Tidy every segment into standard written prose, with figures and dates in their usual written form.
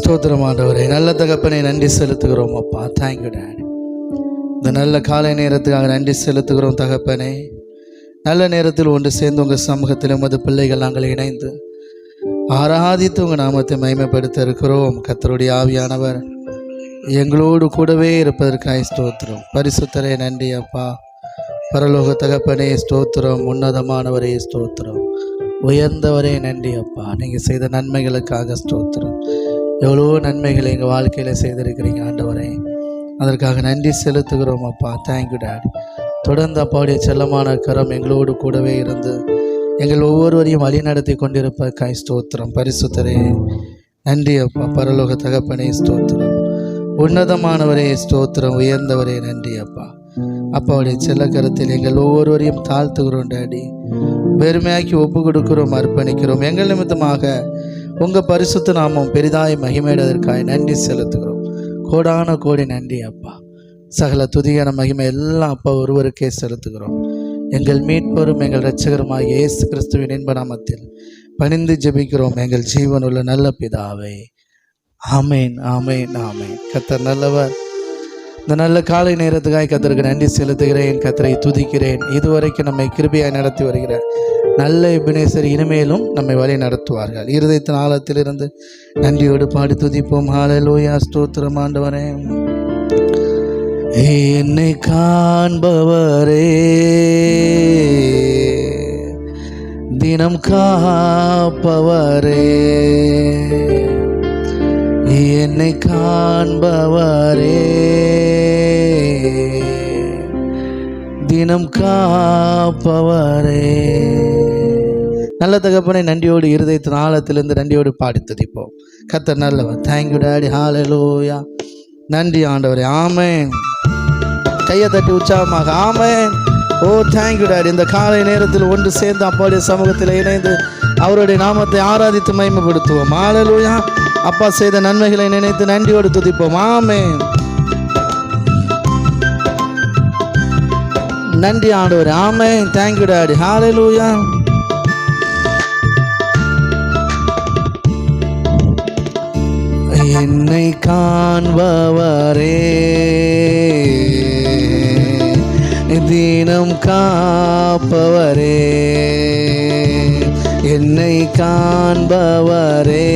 ஸ்தோத்திரம் ஆண்டவரே. நல்ல தகப்பனை நன்றி செலுத்துகிறோம் அப்பா. Thank you daddy. இந்த நல்ல காலை நேரத்துக்காக நன்றி செலுத்துகிறோம் தகப்பனே. நல்ல நேரத்தில் ஒன்று சேர்ந்து உங்கள் சமூகத்தில் உமது பிள்ளைகள் நாங்கள் இணைந்து ஆராதித்து உங்கள் நாமத்தை மகிமைப்படுத்த இருக்கிறோம். கர்த்தருடைய ஆவியானவர் எங்களோடு கூடவே இருப்பதற்காக ஸ்தோத்திரம். பரிசுத்தரே நன்றி அப்பா. பரலோக தகப்பனே ஸ்தோத்திரம். உன்னதமானவரே ஸ்தோத்திரம். உயர்ந்தவரே நன்றி அப்பா. நீங்கள் செய்த நன்மைகளுக்காக ஸ்தோத்திரம். எவ்வளோ நன்மைகளை எங்கள் வாழ்க்கையில் செய்திருக்கிறீங்க ஆண்டவரே. அதற்காக நன்றி செலுத்துகிறோம் அப்பா. Thank you daddy. தொடர்ந்து அப்பாவுடைய செல்லமான கரம் எங்களோடு கூடவே இருந்து எங்கள் ஒவ்வொருவரையும் வழி நடத்தி கொண்டிருப்பதற்காக ஸ்தோத்திரம். பரிசுத்தரே நன்றி அப்பா. பரலோக தகப்பனே ஸ்தோத்திரம். உன்னதமானவரே ஸ்தோத்திரம். உயர்ந்தவரே நன்றி அப்பா. அப்பாவுடைய செல்லக்கரத்தில் எங்கள் ஒவ்வொருவரையும் தாழ்த்துகிறோம் டாடி. பெருமையாக்கி ஒப்பு கொடுக்கிறோம், அர்ப்பணிக்கிறோம். எங்கள் நிமித்தமாக உங்கள் பரிசுத்த நாமம் பெரிதாய் மகிமையிடுவதற்காக நன்றி செலுத்துகிறோம். கோடான கோடி நன்றி அப்பா. சகல துதியான மகிமை எல்லாம் அப்பா ஒருவருக்கே செலுத்துகிறோம். எங்கள் மீட்பரும் எங்கள் இரட்சகருமாக இயேசு கிறிஸ்துவின் இன்ப நாமத்தில் பணிந்து ஜெபிக்கிறோம் எங்கள் ஜீவனுள்ள நல்ல பிதாவே. ஆமேன், ஆமேன், ஆமேன். கர்த்தர் நல்லவர். இந்த நல்ல காலை நேரத்துக்காக கர்த்தருக்கு நன்றி செலுத்துகிறேன். கர்த்தரை துதிக்கிறேன். இதுவரைக்கும் நம்மை கிருபையாய் நடத்தி வருகிற நல்ல எபினேசர் இனிமேலும் நம்மை வழி நடத்துவார்கள். இருதயத்தின் ஆழத்திலிருந்து நன்றியோடு பாடி துதிப்போம். ஹல்லேலூயா. ஸ்தோத்திரம் ஆண்டவரே. என்னை காண்பவரே, தினம் காப்பவரே, என்னை காண்பவரே, தினம் காப்பவரே. நல்ல தகப்பனை நன்றியோடு இருதயத்தின் ஆழத்திலிருந்து நன்றியோடு பாடி துதிப்போம். கர்த்தர் நல்லவர். Thank you daddy. ஹல்லேலூயா. நன்றி ஆண்டவரே. ஆமென். கையை தட்டி உற்சாகமாக ஆமென். ஓ தேங்க்யூ டாடி. இந்த காலை நேரத்தில் ஒன்று சேர்ந்து அப்பாவுடைய சமூகத்தில் இணைந்து அவருடைய நாமத்தை ஆராதித்து மகிமைப்படுத்துவோம். ஹல்லேலூயா. அப்பா செய்த நன்மைகளை நினைத்து நன்றியோடு துதிப்போம். ஆமென். நன்றி ஆண்டவரே. ஆமென். Thank you daddy. ஹல்லேலூயா. என்னை காண்பவரே, தினம் காப்பவரே, என்னை காண்பவரே,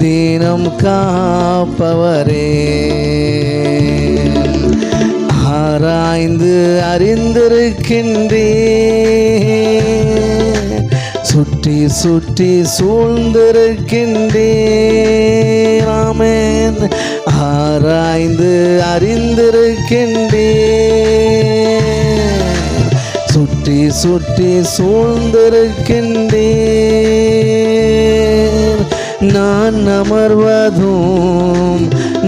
தினம் காப்பவரே, ஆராய்ந்து அறிந்திருக்கின்றே, சுற்றி சுற்றி சூழ்ந்திருக்கின்றேன். ஆமென். ஆராய்ந்து அறிந்திருக்கின்றேன், சுற்றி சுற்றி சூழ்ந்திருக்கின்றேன். நான் அமர்வதும்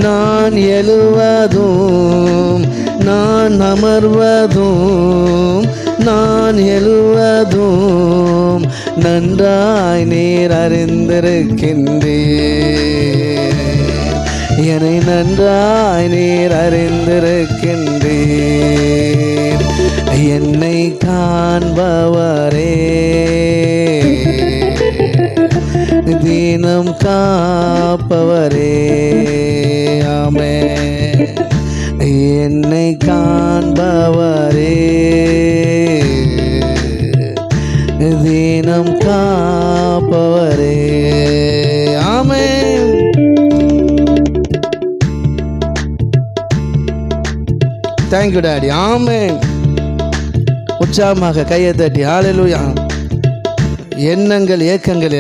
நான் எழுவதும், நான் அமர்வதும் நான் எழுவதும் நன்றாய் நீர் அறிந்திருக்கின்றீர். என்னை நன்றாய் நீர் அறிந்திருக்கின்றீர். என்னை காண்பவரே, தினம் காப்பவரே. ஆமென். என்னை காண்பவரே, தினம் காப்பவரே. ஆமென். Thank you daddy. ஆமென். உற்சாகமாக கையை தட்டி ஹல்லேலூயா. எண்ணங்கள் ஏக்கங்கள்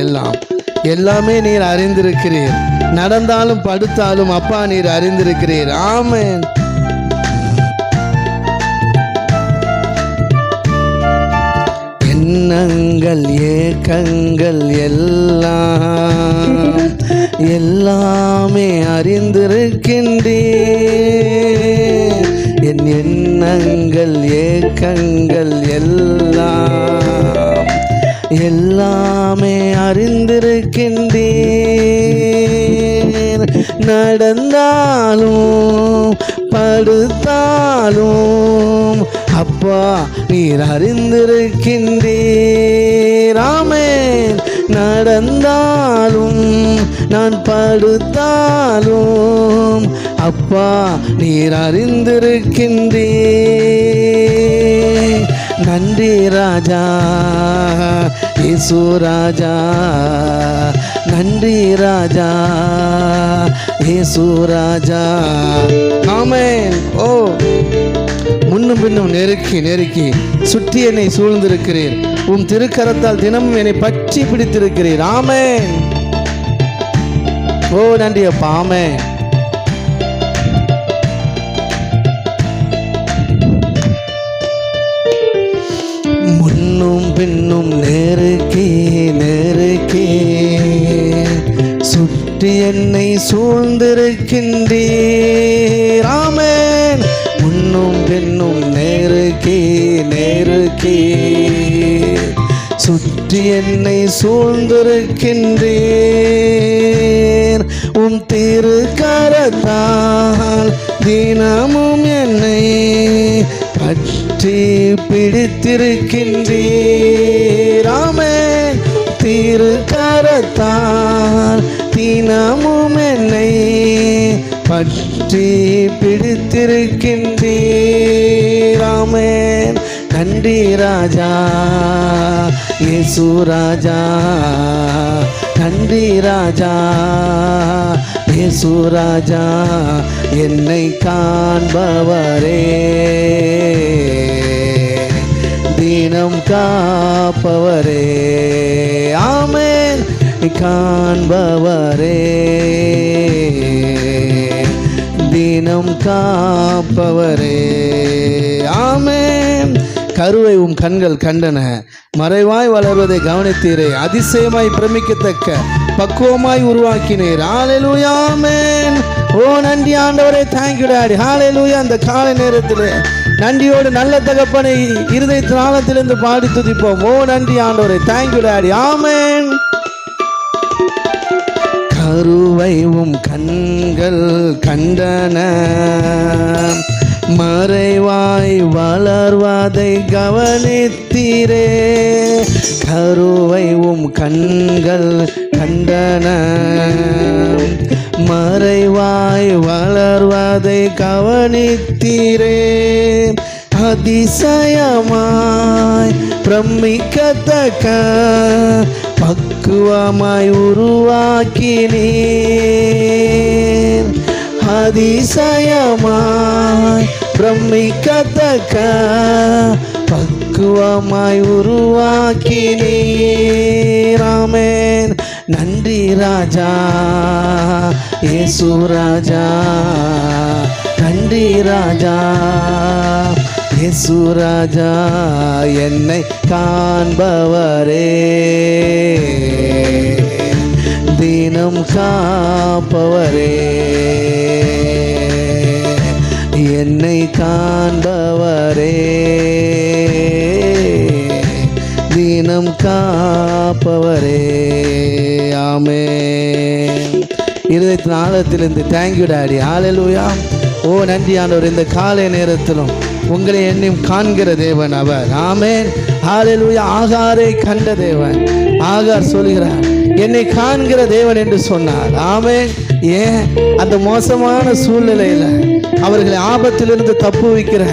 எல்லாமே நீர் அறிந்திருக்கிறீர். நடந்தாலும் படுத்தாலும் அப்பா நீர் அறிந்திருக்கிறீர். ஆமென். எண்ணங்கள் ஏக்கங்கள் எல்லாமே அறிந்திருக்கின்றேன். என் எண்ணங்கள் ஏக்கங்கள் எல்லாமே அறிந்திருக்கின்றேன். நடந்தாலும் படுத்தாலும் அப்பா நீர் அறிந்திருக்கின்றீர். ஆமென். நடந்தாலும் நான் படுத்தாலும் அப்பா நீர் அறிந்திருக்கின்றே. நன்றி ராஜா இயேசு ராஜா, நன்றி ராஜா இயேசு ராஜா. ஆமென். ஓ, முன்னும் பின்னும் நெருக்கி நெருக்கி சுற்றி என்னை சூழ்ந்திருக்கிறீர். உம் திருக்கரத்தால் தினமும் என்னை பற்றி பிடித்திருக்கிறீர். ஆமென். ஓ நன்றி அப்பா. ஆமென். முன்னும் பின்னும் நெருக்கி நெருக்கி சுற்றி என்னை சூழ்ந்திருக்கின்றீர். ஆமென். முன்னும் பின்னும் நெருக்கி நெருக்கி சுற்றி என்னை சூழ்ந்திருக்கின்றீர். உம் திருக்கரத்தால் தினமும் என்னை பற்றி பிடித்திருக்கின்றீர். ஆமென். திருக்கரத்தால் தினமும் என்னை பற்றி பிடித்திருக்கின்றீர். ஆமென். நன்றி ராஜா இயேசு ராஜா, நன்றி ராஜா இயேசு ராஜா, என்னை காண்பவரே, தினம் காப்பவரே. ஆமென். காண்பவரே, தினம் காப்பவரே. ஆமென். கருவை உம் கண்கள் கண்டன, மறைவாய் வளர்வதை கவனித்தீரே, அதிசயமாய் பிரமிக்கத்தக்க பக்குவமாய் உருவாக்கினீர். ஹல்லேலூயா. ஆமென். ஓ நன்றி ஆண்டவரே. Thank you daddy. ஹல்லேலூயா. அந்த காலை நேரத்தில் நன்றியோடு நல்ல தகப்பனை இருதயத்தின் ஆழத்திலிருந்து பாடி துதிப்போம். ஓ நன்றி ஆண்டவரே. Thank you daddy. ஆமென். கருவை உம் கண்கள் கண்டன, மறைவாய் வளர்வதை கவனித்தீரே. கருவை உம் கண்கள் கண்டன, மறைவாய் வளர்வதை கவனித்தீரே. அதிசயமாய் பிரமிக்கத்தக்க பக்குவமாய் உருவாக்கினீர். அதிசயமாய் பிரமிக்கத்தக்க பக்குவமாய் உருவாக்கினீர். ஆமென். நன்றி ராஜா இயேசு ராஜா, நன்றி ராஜா இயேசு ராஜா, என்னை காண்பவரே, தினம் காப்பவரே, என்னை காண்பவரே, தினம் காப்பவரே. ஆமென். இருதயத்தின் ஆழத்திலிருந்து தேங்க்யூ டாடி. ஹல்லேலூயா. ஓ நன்றி ஆண்டவர். இந்த காலை நேரத்திலும் உங்களை என்னையும் காண்கிற தேவன் அவர். ஆமென். ஹல்லேலூயா. ஆகாரை கண்ட தேவன். ஆகார் சொல்கிறார், என்னை காண்கிற தேவன் என்று சொன்னார். ஆமென். ஏன் அந்த மோசமான சூழ்நிலையில் அவர்களை ஆபத்திலிருந்து தப்பு வைக்கிற,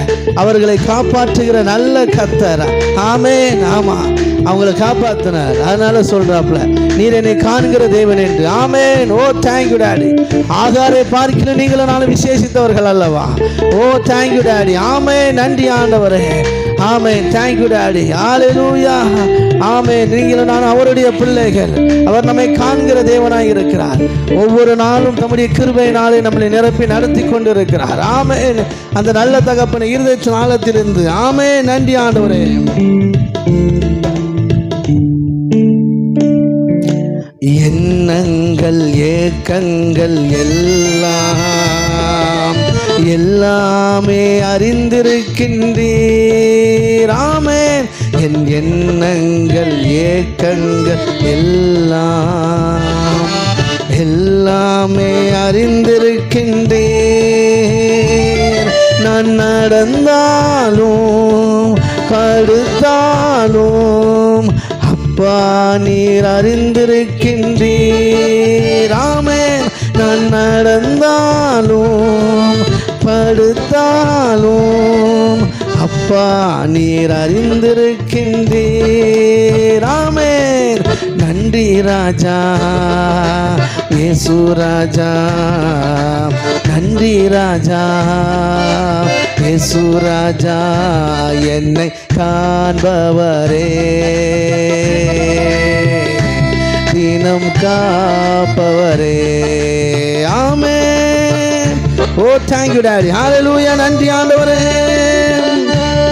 அவர்களை காப்பாற்றுகிற நல்ல கர்த்தர். ஆமென். ஆமா, அவங்களை காப்பாற்றினார். அதனால சொல்றாப்ல, நீர் என்னை காண்கிற தேவன் என்று. ஆமென். ஓ தேங்க்யூ டாடி. ஆகாரை பார்க்கணும் நீங்களும் நானும் விசேஷித்தவர்கள் அல்லவா? ஓ தேங்க்யூ டாடி. ஆமென். நன்றி ஆண்டவரே. ஆமென். Thank you daddy. ஹல்லேலூயா. ஆமென். நீங்களும் நான் அவருடைய பிள்ளைகள். அவர் நம்மை காண்கிற தேவனாய் இருக்கிறார். ஒவ்வொரு நாளும் தம்முடைய கிருபையினாலே நம்மளை நிரப்பி நடத்தி கொண்டிருக்கிறார். ஆமென். அந்த நல்ல தகப்பனை இருதயத்தின் ஆழத்திலிருந்து. ஆமென். நன்றி ஆண்டவரே. எண்ணங்கள் ஏக்கங்கள் எல்லாம் எல்லாமே அறிந்திருக்கின்றீர். ஆமென். என் எண்ணங்கள் ஏக்கங்கள் எல்லாம் எல்லாமே அறிந்திருக்கின்றீர். நான் நடந்தாலும் படுத்தாலும் அப்பா அப்பா நீர் அறிந்திருக்கின்றீர். ஆமென். நான் நடந்தாலும் படுத்தாலும் அப்பா நீர் அறிந்திருக்கின்றீர். ஆமென். நன்றி ராஜா இயேசு ராஜா, நன்றி ராஜா இயேசு ராஜா, என்னை காண்பவரே, தினம் காப்பவரே. ஆமென். ஓ தேங்க் யூ டாடி. ஹalleluya. நன்றி ஆண்டவரே.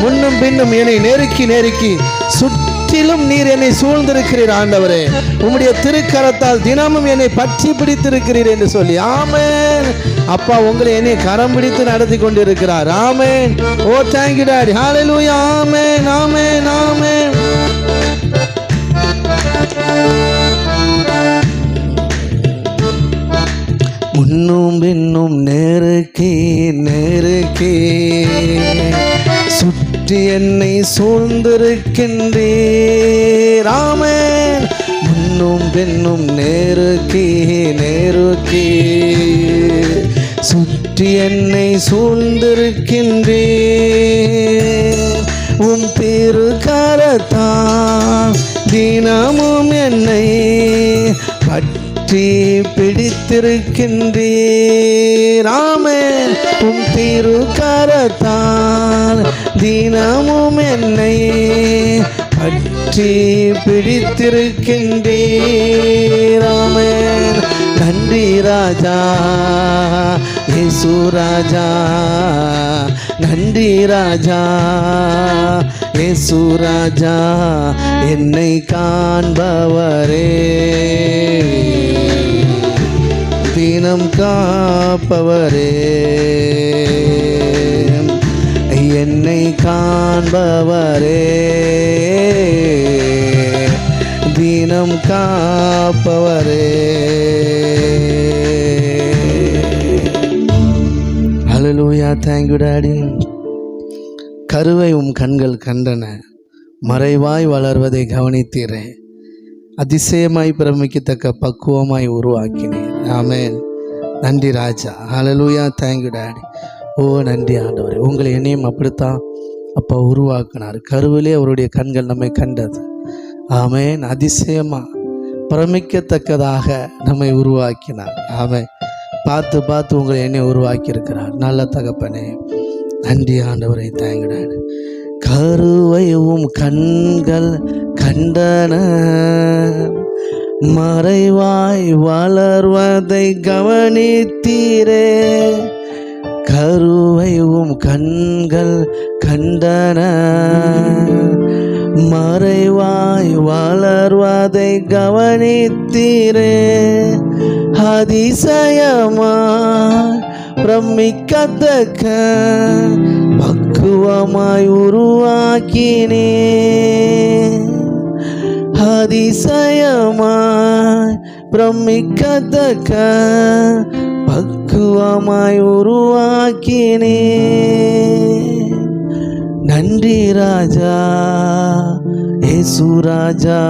முன்னும் பின்னும் என்னை நெருக்கி நெருக்கி சுற்றிலும் நீர் என்னை சூழ்ந்திருக்கிறீர் ஆண்டவரே. உம்முடைய திருக்கரத்தால் தினமும் என்னை பற்றி பிடித்திருக்கிறீர் என்று சொல்லி. ஆமென். அப்பா உங்களை என்னை கரம் பிடித்து நடத்தி கொண்டிருக்கிறார். ஆமென். ஓ தேங்க் யூ டாடி. ஹalleluya. ஆமென் ஆமென் ஆமென். முன்னும் பின்னும் நெருக்கி நெருக்கி சுற்றி என்னை சூழ்ந்திருக்கின்றீர். ஆமென். முன்னும் பின்னும் நெருக்கி நெருக்கி சுற்றி என்னை சூழ்ந்திருக்கின்றீர். உம் திருக்கரத்தால் தினமும் என்னை பற்றி பிடித்திருக்கின்றீர். ஆமென். உம் திருக்கரத்தால் தினமும் என்னை பற்றி பிடித்திருக்கின்றீர். ஆமென். நன்றி ராஜா இயேசு ராஜா, நன்றி ராஜா இயேசு ராஜா, என்னை காண்பவரே, தினம் காப்பவரே, என்னை காண்பவரே, தினம் காப்பவரே. ஹalleluya. thank you daddy. கருவை உம் கண்கள் கண்டன, மறைவாய் வளர்வதை கவனித்தீரே, அதிசயமாய் பிரமிக்கத்தக்க பக்குவமாய் உருவாக்கினேன். ஆமென். நன்றி ராஜா. ஹalleluya. thank you daddy. ஓ நன்றி ஆண்டவரே. உங்களை என்னையும் அப்படித்தான் அப்பா உருவாக்கினார். கருவிலே அவருடைய கண்கள் நம்மை கண்டது. ஆமென். அதிசயமா பிரமிக்கத்தக்கதாக நம்மை உருவாக்கினார். ஆமென். பார்த்து பார்த்து உங்களை என்னை உருவாக்கி இருக்கிறார். நல்ல தகப்பனே நன்றி ஆண்டவரை. தேங்க்யூ. கருவையும் கண்கள் கண்டன, மறைவாய் வளர்வதை கவனித்தீரே. கருவையும் கண்கள் கண்டன, மறைவாய் வளர்வதை கவனித்தீரே. அதிசயமாய் பிரமிக்கத்தக்க பக்குவமாய் உருவாக்கினே. அதிசயமாய் பிரமிக்கத்தக்க பக்குவமாய் உருவாக்கினே. நன்றி ராஜா இயேசு ராஜா,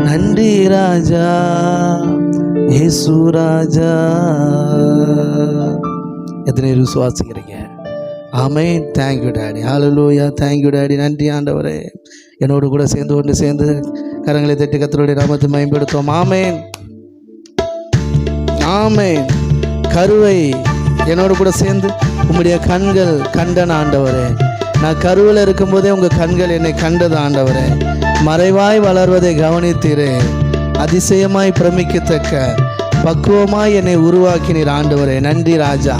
நன்றி ராஜா இயேசு ராஜா. எத்தனை விசுவாசிக்கிறீங்க? ஆமென். Thank you daddy. ஹalleluya. Thank you daddy. நன்றி ஆண்டவரே. என்னோடு கூட சேர்ந்து கரங்களை தட்டி கர்த்தருடைய நாமத்தை மகிமைப்படுத்துவோம். ஆமென் ஆமென். கருவை என்னோடு கூட சேர்ந்து உம்முடைய கண்கள் கண்டன ஆண்டவரே. நான் கருவில் இருக்கும்போதே உங்கள் கண்கள் என்னை கண்டது ஆண்டவரே. மறைவாய் வளர்வதை கவனித்தீரே. அதிசயமாய் பிரமிக்கத்தக்க பக்குவமாய் என்னை உருவாக்கினீர் ஆண்டவரே. நன்றி ராஜா.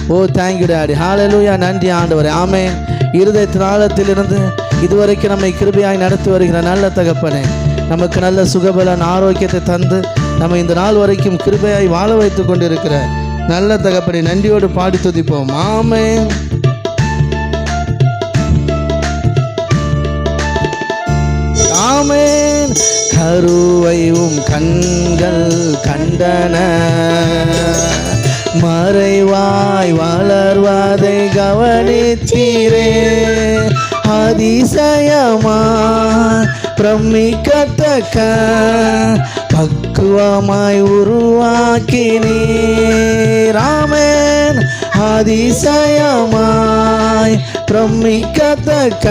ஓ தேங்க்யூ டாடி. ஹalleluya. நன்றி ஆண்டவரே. ஆமென். இருதயத்தின் ஆழத்திலிருந்து இதுவரைக்கும் நம்மை கிருபையாய் நடத்தி வருகிற நல்ல தகப்பனே, நமக்கு நல்ல சுகபலன் ஆரோக்கியத்தை தந்து நம்ம இந்த நாள் வரைக்கும் கிருபையாய் வாழ வைத்து கொண்டிருக்கிற நல்ல தகப்பனை நன்றியோடு பாடி துதிப்போம். ஆமென் ஆமென். கருவையும் கண்கள் கண்டன, மறைவாய் வளர்வதை கவனித்தீரே. அதிசயமாய் பிரமிக்கத்தக்க பக்குவமாய் உருவாக்கினீர். ஆமென். அதிசயமாய் பிரமிக்கத்தக்க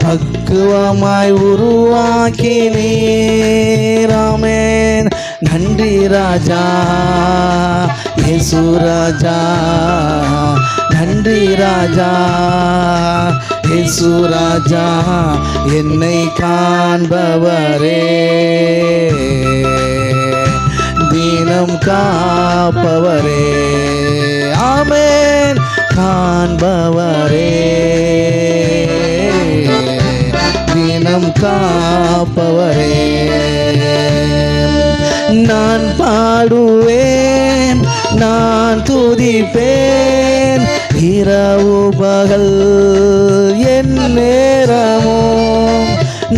பக்குவமாய் உருவாக்கினீர். ஆமென். நன்றி ராஜா இயேசு ராஜா, நன்றி ராஜா இயேசு ராஜா, என்னை காண்பவரே, தினம் காப்பவரே. ஆமென். காண்பவரே, தினம் காப்பவரே. நான் பாடுவேன், நான் துதிப்பேன், இரவு பகல் என் நேரமும்.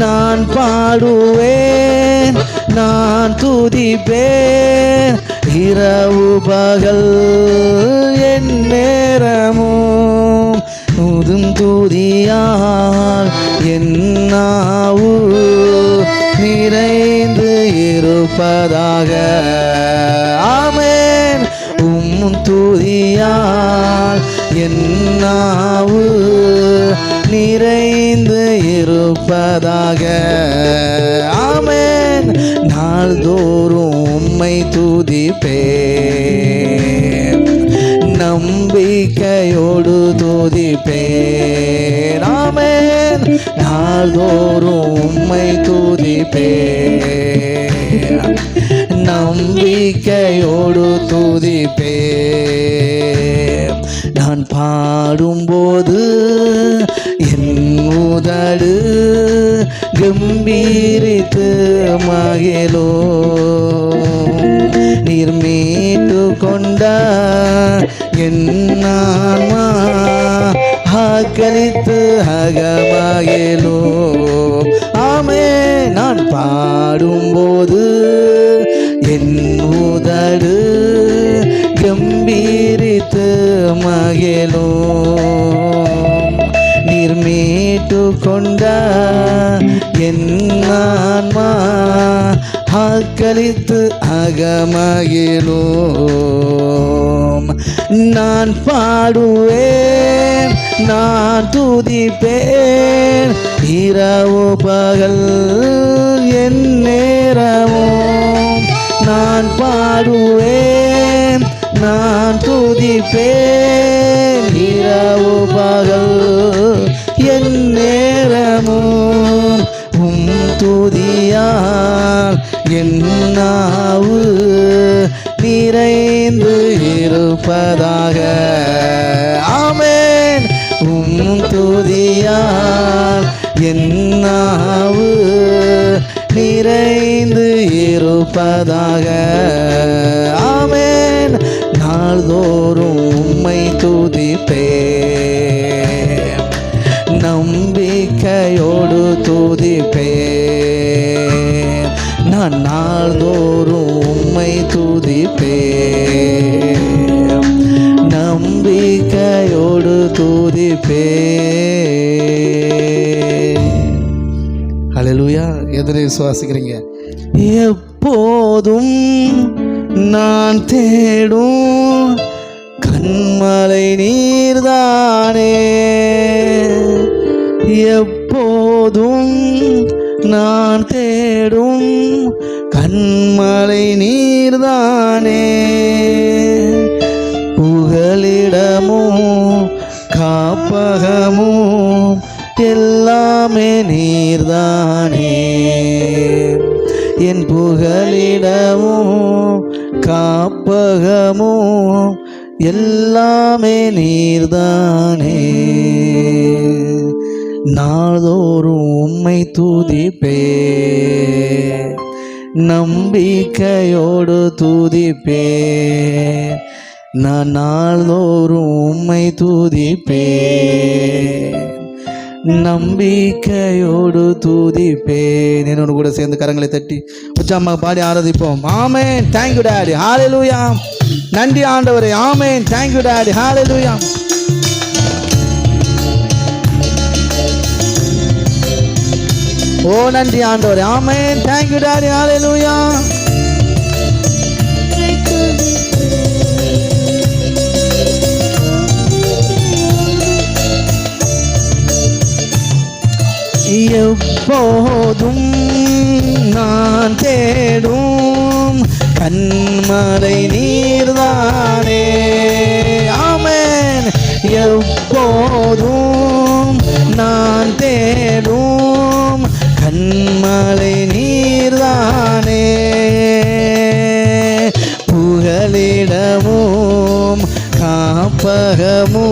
நான் பாடுவேன், நான் துதிப்பேன், இரவு பகல் என் நேரமும். நூதும் துதியால் என் நாவு நிறைந்து இருப்பதாக. ஆமென். துதியால் என் நாவு நிறைந்து இருப்பதாக. ஆமென். நாள்தோறும் உம்மை துதிப்பேன், நம்பிக்கையோடு துதிப்பேன். ஆமென். நாள்தோறும் உம்மை துதிப்பேன், நம்பிக்கையோடு துதிப்பேன். நான் பாடும்போது என் உதடு கம்பீரித்து மகிழும். நீர் மீட்டு கொண்ட என் ஆன்மா ஆக்கலித்து அகமகிழும். ஆமென். நான் பாடும்போது என் உதடு கம்பீரித்து மகிழும். நீர் மீட்டு கொண்ட என் ஆன்மா ஆக்கலித்து அகமகிழும். நான் பாடுவேன், நான் துதிப்பேன், இரவு பகல் என் நேரமும். நான் பாடுவேன், நான் துதிப்பேன், இரவு பகல் என் நேரமும். துதியால் என் நாவு நிறைந்து இருப்பதாக. ஆமென். துதியால் என் நாவு நிறைந்து இருப்பதாக. ஆமென். நாள்தோறும் உம்மை துதிப்பேன், நம்பிக்கையோடு துதிப்பேன். நான் நாள்தோறும் உம்மை துதிப்பேன், நம்பிக்கையோடு துதிப்பேன். ஹல்லேலூயா. எதனை விசுவாசிக்கிறீங்க? எப்போதும் நான் தேடும் கண்மலை நீர்தானே, எப்போதும் நான் தேடும் கண்மலை நீர்தானே. புகலிடமும் காப்பகமும் எல்லாமே நீர்தானே. என் புகலிடமும் காப்பகமும் எல்லாமே நீர்தானே. நாள்தோறும் உம்மை துதிப்பேன், நம்பிக்கையோடு துதிப்பேன். நான் நாள்தோறும் உம்மை துதிப்பேன், நம்பிக்கையோடு துதிப்பேன். என்னோடு கூட சேர்ந்து கரங்களை தட்டி உச்சாம பாடி ஆராதிப்போம். ஆமென். Thank you daddy. ஹல்லேலூயா. நன்றி ஆண்டவரே. ஆமென். Thank you daddy. ஹல்லேலூயா. ஓ நன்றி ஆண்டவரே. ஆமென். Thank you daddy. ஹalleluya. எப்போதும் நான் தேடும் கண்மலை நீர்தானே. ஆமென். எப்போதும் நான் தேடும் கண்மலை நீர்தானே. புகலிடமும் காப்பகமும்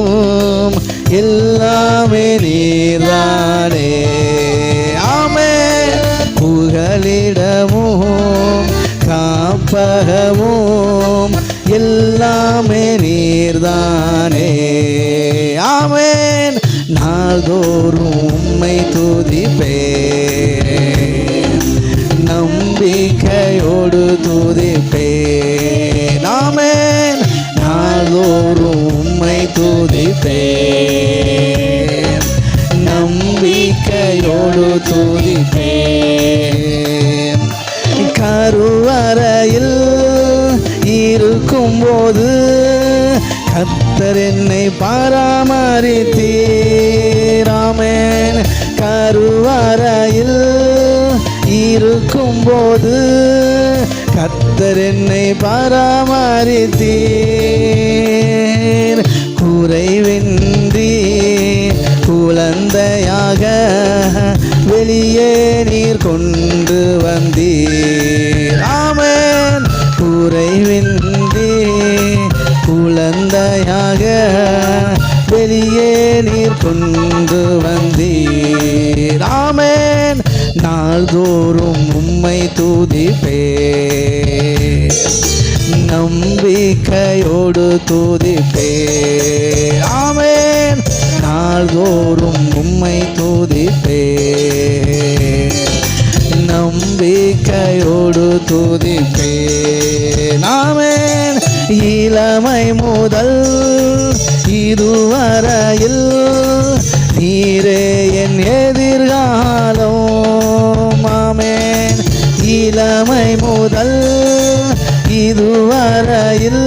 எல்லாமே நீர்தானே. ஆமென். புகலிடமும் காப்பகமும் எல்லாமே நீர்தானே. ஆமென். நாள்தோறும் உம்மை துதிப்பேன், நம்பிக்கையோடு துதிப்பேன். ஆமென். நாள்தோறும் உம்மை துதிப்பேன், நம்பிக்கையோடு துதிப்பேன். கருவறையில் இருக்கும்போது கர்த்தர் என்னை பராமரித்தீர். ஆமென். கருவறையில் இருக்கும்போது கர்த்தர் என்னை பராமரித்தீர். குறைவின்றி குழந்தையாக வெளியே நீர் கொண்டு வந்தீர். ஆமென். குறைவின்றி குழந்தையாக வெளியே நீர் கொண்டு வந்தீர். ஆமென். நாள்தோறும் உம்மை துதிப்பேன், நம்பிக்கையோடு துதிப்பேன். ஆமென். நாள்தோறும் உம்மை துதிப்பேன், நம்பிக்கையோடு துதிப்பேன். ஆமென். இளமை முதல் இதுவரையில் நீரே என் எதிர்காலம். ஆமென். இளமை முதல் இதுவரையில்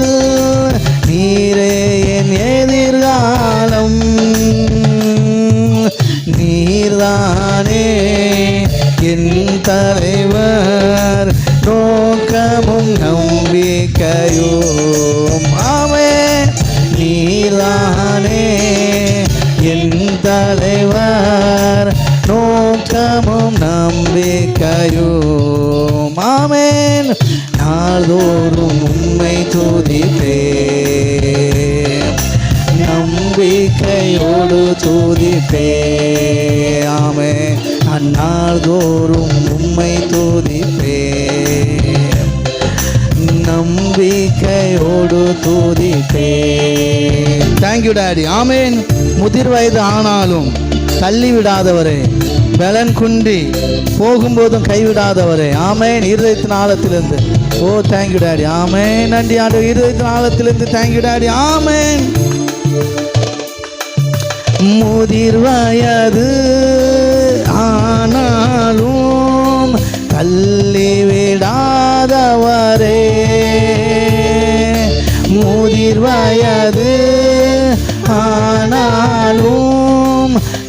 நீரே என் எதிர்காலம். நீர்தானே என் தலைவர், நோக்கமும் நம்பிக்கையும். ஆமென். நீர்தானே என் தலைவர், நோக்கமும் நம்பிக்கையும். ஆமென். நாள்தோறும் உம்மை துதிப்பேன், நம்பிக்கையோடு துதிப்பேன். ஆமென். நான் நாள்தோறும் உம்மை துதிப்பேன், நம்பிக்கையோடு துதிப்பேன். Thank you daddy. ஆமென். முதிர் வயது ஆனாலும் தள்ளிவிடாதவரே, பலன் குன்றி போகும்போதும் கைவிடாதவரே. ஆமென். இருதயத்தின் ஆழத்திலிருந்து ஓ தேங்க்யூ டாடி. ஆமென். நன்றி ஆண்டவரே. இருதயத்தின் ஆழத்திலிருந்து தேங்க்யூ டாடி. ஆமென். முதிர் வயது ஆனாலும் தள்ளிவிடாதவரே, முதிர் வயது ஆனாலும்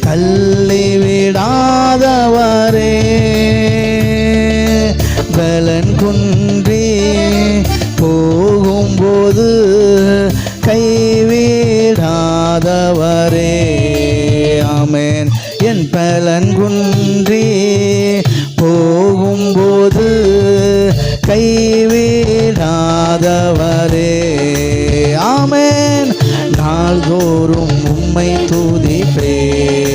தள்ளிவிடாதவரே, பலன் குன்றி போகும்போது கைவிடாதவரே. ஆமென். என் பலன் குன்றி போகும்போது கைவிடாதவரே. ஆமென். நாள்தோறும் உம்மை துதிப்பேன்,